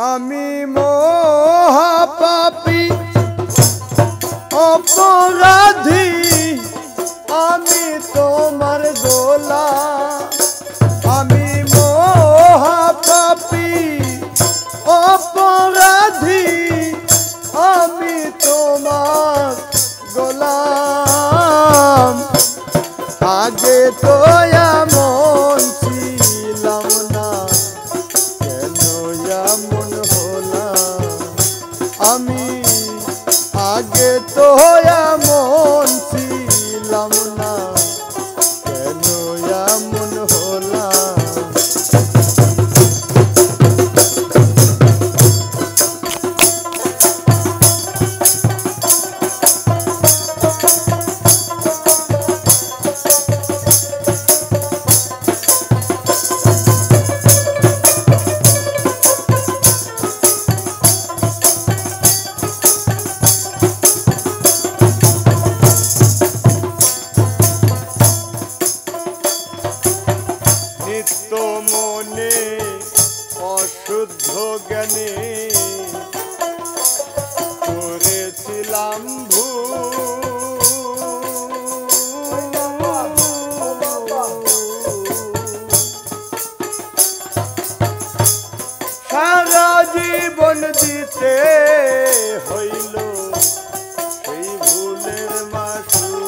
আমি মহাপাপী অপরাধী, আমি তোমার গোলাম। আমি মহাপাপী অপরাধী, আমি তোমার গোলাম। আগে তো এমন ছিলাম না, কেন এমন হলাম আমি? আগে তো এমন ছিলাম না, কেন এমন হলাম? নিত্য মনে অশুদ্ধ জ্ঞানে করেছিলাম সারা জীবন দিতে হইল সেই ভুলের মাসুল।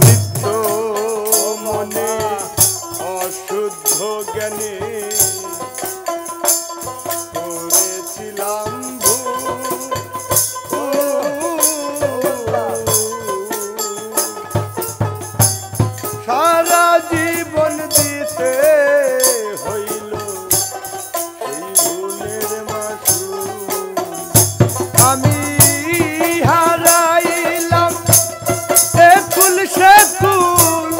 নিত্য মনে অশুদ্ধ জ্ঞানে করেছিলাম সারা জীবন দিতে হইল সেই ভুলের মাসুল। আমি হারাইলাম একুল সেকুল,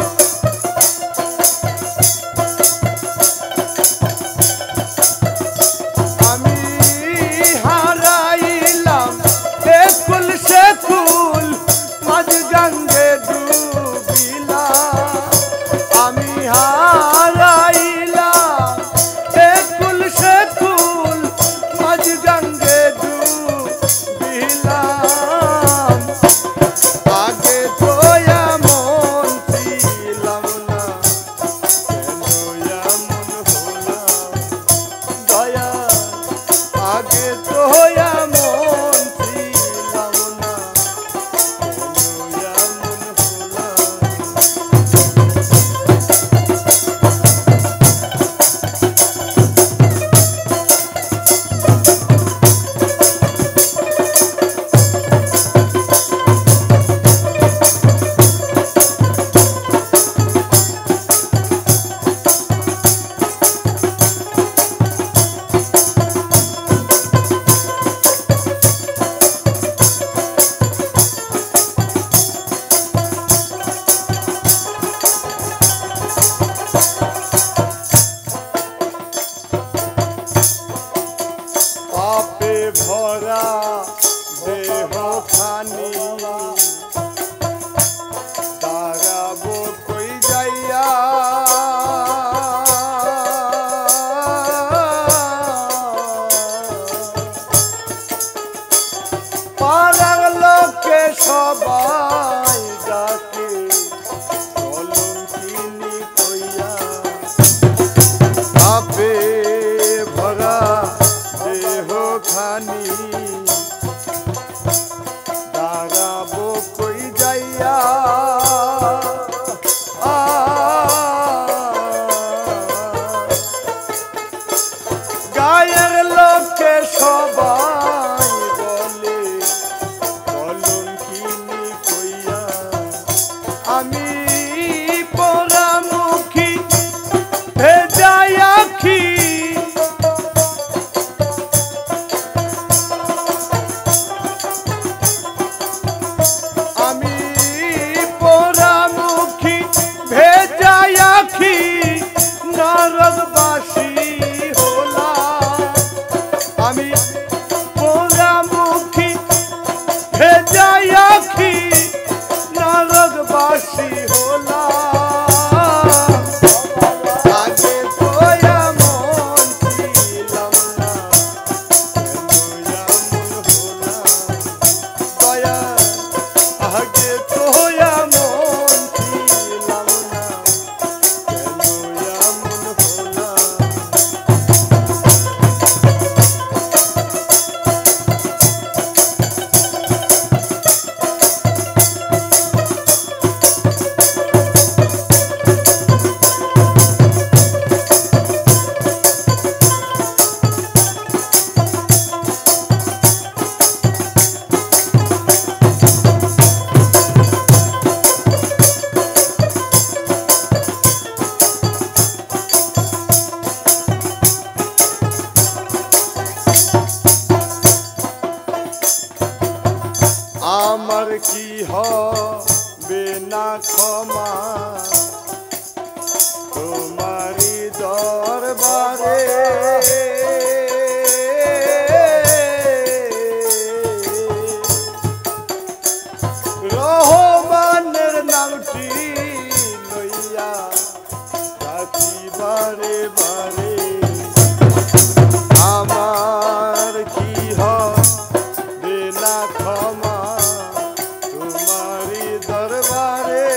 বাবারে রহমানের নামটি লইয়া ডাকি বারে বারে আমার কি হবে না ক্ষমা তোমারি দরবারে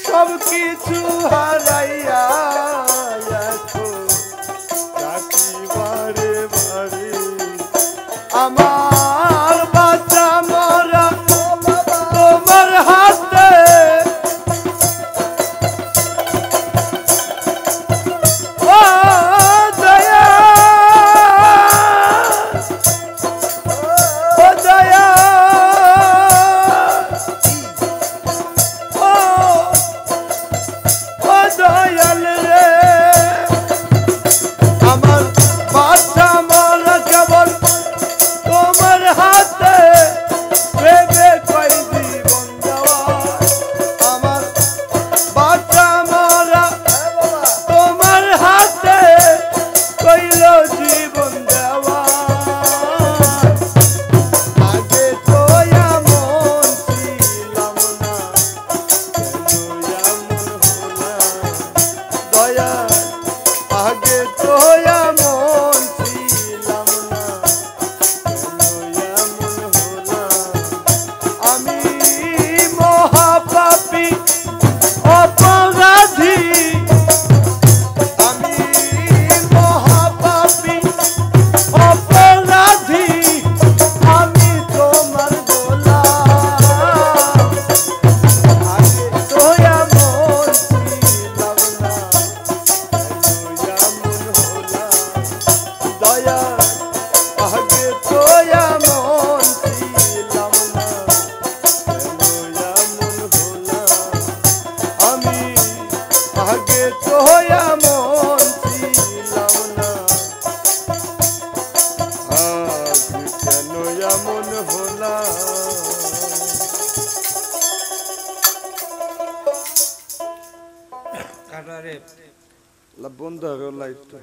সব কিছু হারাইয়া ডাকি বারে বারে আমার বাচ্চা মরা তোমার হাতে ও দয়া ও দয়া দয়াল রে আমার বাচ্চা মরা কেবল তোমার হাতে ভেবে কই জীবন দেওয়া আমার বাচ্চা মরা তোমার হাতে কইল জীবন দেওয়া আগে তো এমন ছিলাম না দয়া আগে তো এমন ছিলাম না এমন হলাম আমি মহাপাপী অপরাধী আমি মহাপাপী অপরাধী আমি তোমার গোলাম আগে তো এমন ছিলাম না দয়া আগে তো এমন ছিলাম না এমন হলাম আমি আগে তো এমন ছিলাম না আজ কেন এমন হলাম কাটারে বন্ধ হবে লাইটটা